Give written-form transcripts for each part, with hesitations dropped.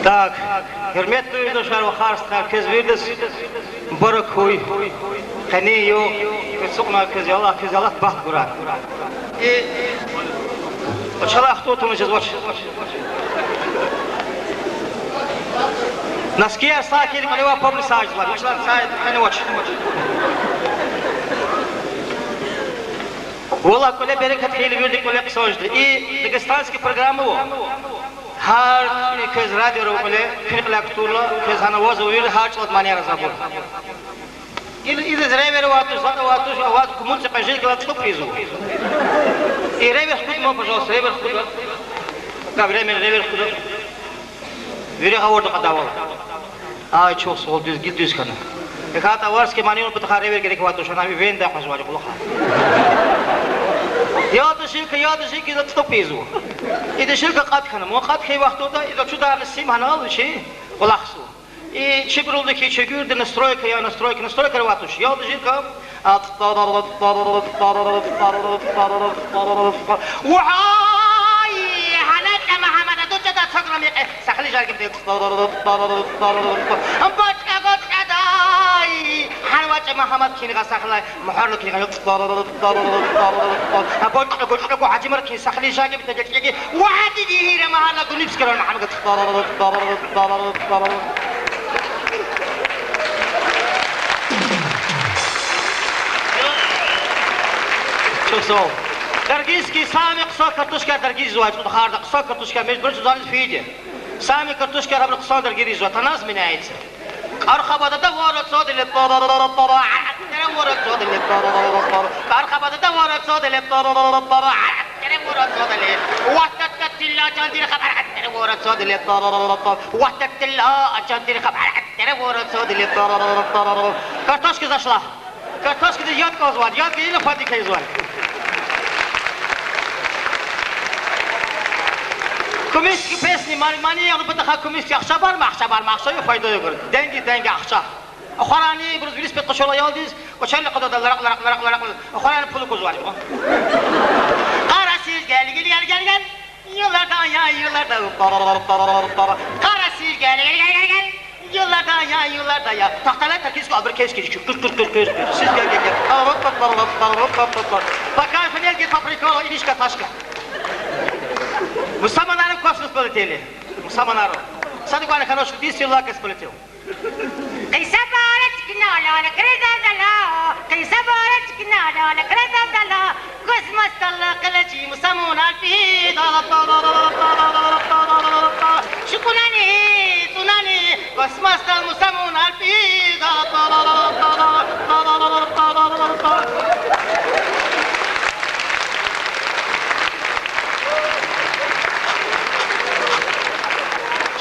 Так, hürmetli yurttaşlar ve herkes verdiz. Barak koy. Hani yok, kesukna kez Allah baht kurar. Çala кто тумачыз var. Наския сакелим алева публисажlar. Uçlar sayt hani var. Valla kule bereket heyli verdik kule kısajdı. Dağıstanski programı o. Her köz radyo kule firqlak turla köz hanavaz uyur her çalat maniyara zabur. İde zrever vatu vatu kumunca pajil kala çok prizu. Rever khud mo пожалуйста, rever khud. Da rever khud. Veri havorda qadaval. Ay çok sol düz kana. Ekata vars ki maniyon bu rever gerek vatu şana bir venda qazwali qulqa. Ya da şey ki çok prizu. İde şirka qat kana. Mo qat khay vaqtoda ida şu da sim hanal şey qulaqsu. И чебрулдыки чегюрды настройка рватуш. Я уже как Уай, халата Мухаммад дучада саграми сахли жаргим те Амбачка дай Харвача Мухаммад кинга сахлай мухарлы кинга Амбачка хажимар кин сахли жаргим те Вади дихире махалла гунипс каран Мухаммад Çok sağ ol. Dargizki sami kısa kartuşka dargiz var. Tutarda kısa kartuşka mecbur tuzanız fiydi. Sami kartuşka rablı kısa dargiz var. Tanaz mı neyse? Arkabada da varat sadile varat sadile Arkabada da varat sadile varat sadile Vahdet tilla çandir haber varat sadile Vahdet tilla çandir haber varat sadile Kartuşka zaşla. Kartuşka da yad kaz var. Yad geyle fabrikayız var. Komiski pesni mani yanı bıtığa komiski akşa var mı? Akşa yok fayda yok. Dengi akşa. Oxarani bir velosiped qoşola yaldız. Qoşarlı qadada larak. Oxarani pulu koz var. Qarasiz gel. Yıllarda. Qarasiz gel. Yıllarda ya. Tahtalar takis kal bir kes. Kır. Siz gel. Bakar fenel git paprika ilişka taşka. Musammanarov kosmos полетели. Musammanarov. Саду гана хорошо 10 yıllar kes полетел. Кайсабарат киналана кредадала. Кайсабарат киналана кредадала. Космосталла калачи musammanar fi. Şukunani kosmostal musammanar fi.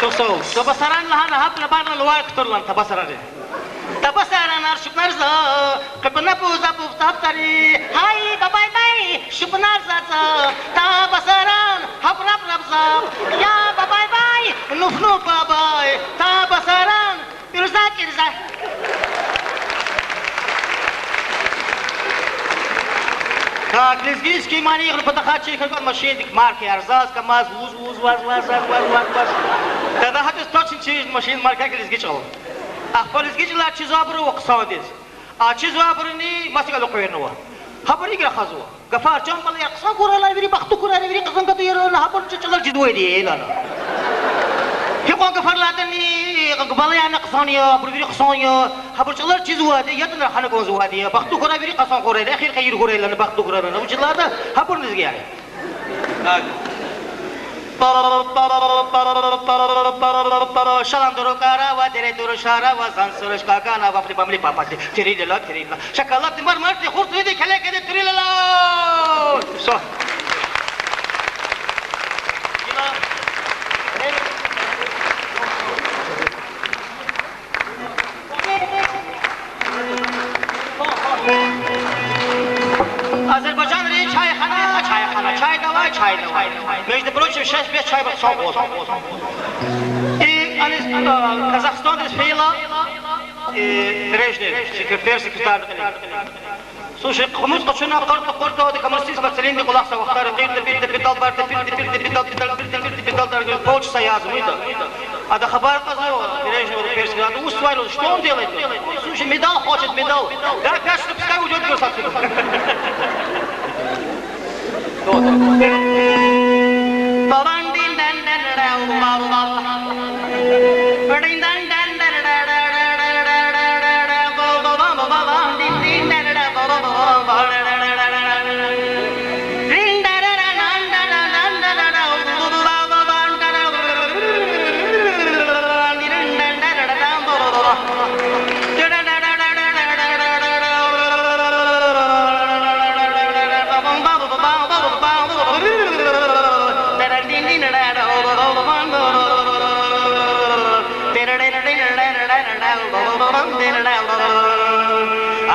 Çok sağ ol. Tabasaran lahana hapla barna luar kuturlan tabasaran. Tabasaran arşuplar za, kapına puza puftaptari. Hay babay, şupnar za. Tabasaran haprap za. Ya babay, nuf babay. Tabasaran pirza. Так, лезгийский манер, потахачи, как он машинник, марки, арзаз, КамАЗ, УЗ, ваз. Тогда хатус точно через машин, марка, как лезгич ал. Ах, по лезгичилар чизабру оқсадиз. А чизабруни масигал оқуернува. Хабари гра хазуа. Гафар чамбал яқса куралар вери, бахту куралар вери, қызын каты ерона, хабар чичалар жидуай ди, елана. Хиқон гафар ладани, балаяна қысания, бурвери қысания, хабарчылар чизуа ди, ятынар хана конзуа ди, бахту кура вери қасан курайла, ахир қайыр курайланы бахту курайланы, училарда хабар лезги яғи. Şalanduru karava, dereturu şarava, zansuruş kakana, vafli bamli papatli, tirilila. Şakalat marmarti, hurtuydi, kelekedi, tirilila. So. Azerbaycan rey çayxana, çay davay. Между прочим, 6-5 çay var son olsun. Казахстан Фейла, Брежнев, секретарь. Слушай, комусь качана карта, коммунистическая целинди кулакса вахтары, педал, полчаса язмыйда. А да хабар казал, Бережного персика, а устроил, что он делает? Слушай, медал хочет, медал. Да, опять что пускай уйдет просто отсюда.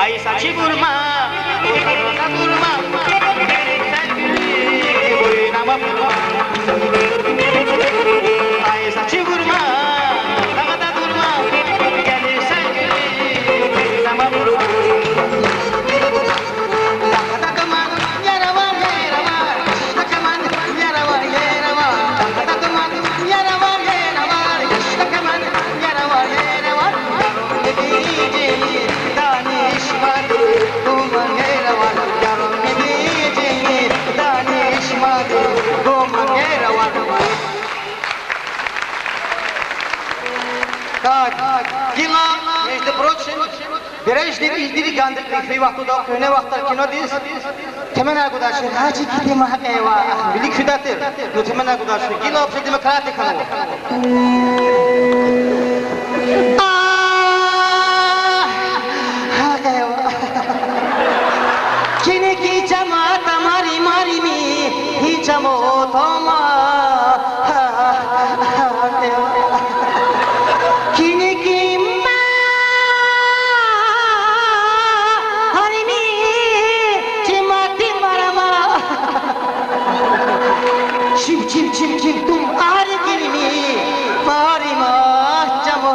Ay saçı vurma, vurma vurma, oynama vurma. Ay saçı vurma, dağda durma, gelirsen oynama vurma. Dağda kaman yara var, dağda kaman yara var, dağda kaman yara var, dağda kaman yara var. Так, кино, между прочим, Бережный издири гандыклик фи вақтуда көне вақтар кино дейс. Темена гудаши, хачи кити махакева, велик фидатир, но темена гудаши, кино обше демократи кану. Kini ki cemaat mari mari mi, hiç amotoma. Kini ki mari mi, cemaati marama. Çim çim çim çim tum ari kini mi, mari ma camo.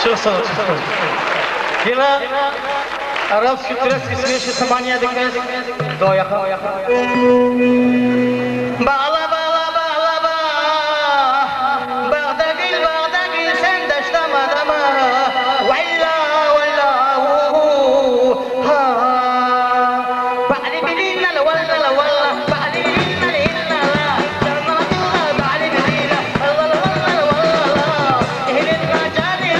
Çok sağ ol. Hila Arap Şükresi Sürüşü Samanya'daki Doğyaka. Bağla bağla bağla bağla Bağdagil sen daşlamadama Valla valla Ba'li bilina la valla la valla Ba'li bilina la illa la Ba'li bilina Allah la valla la valla Ehlin rajali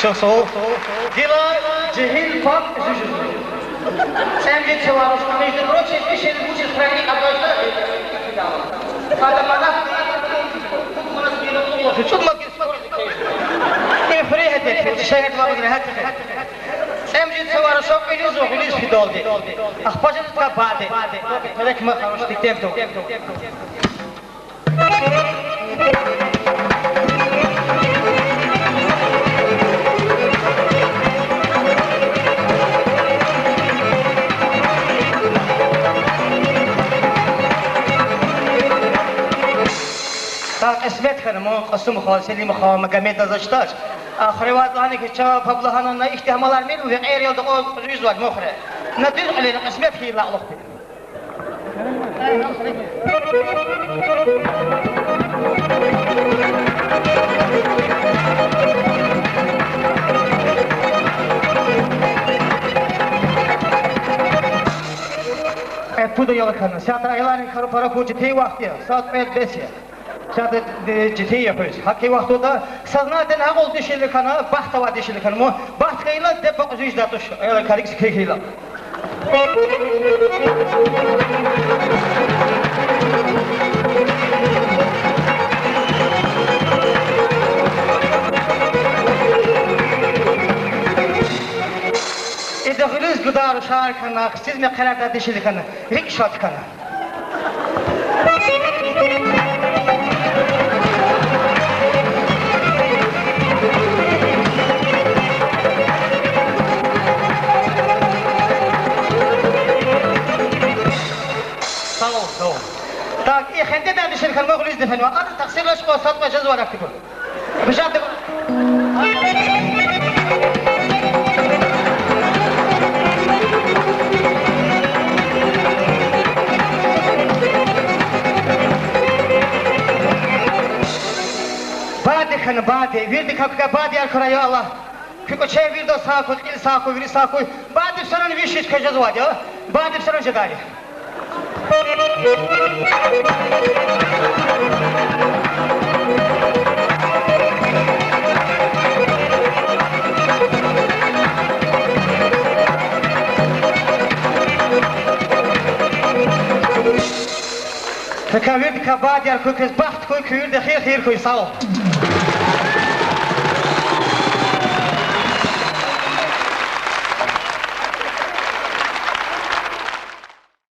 Çok sağ ol. Dila cehil pak üzücü. Sen git çavarız. Mecdur proçe peşin buçuk freni kapatlar. Hadi bana. Çok makis. Ne free hadi. Şehir var hadi. Sen git çavarız. Çok biliyoruz o biliyoruz fidaldı. Akbacın kabade. Melek mi karıştık tempo. اسمت خانم قسم خالصی مخا مقامت داشتاش آخری وقت آنی که چه پبلهانا نه احتمالار میرو و غیر یاد قول ریز وقت مخره ندیر علی قسمت خیر لعلق Tudo yola kanı. Saat ayların karı para ku ciddi vakti. Saat 5. Saat ciddi yapıyoruz. Hakki vakti da saznaten hak oldu dişili kanı, bahta var dişili kanı. Mu baht kayla de 960. Aylar karı kayla. İdahiliz gıdar şahar kanı, siz mi kararda dişili kanı, rikşat kanı. Sağ ol. Tak, khende da dişili kanı mağluliz defenwa. Adı taksirlaş ko satma cezva raktibu. Bişat de. Bade bade, virdi kapka bade yar koraya Allah. Küko çey virdo sağ koy, il sağ koy, viri sağ koy. Bade saran vişit kajaz vaja. Bade saran jadari. Ka virdi ka bade yar koy, baht koy, virdi khir koy sağ ol.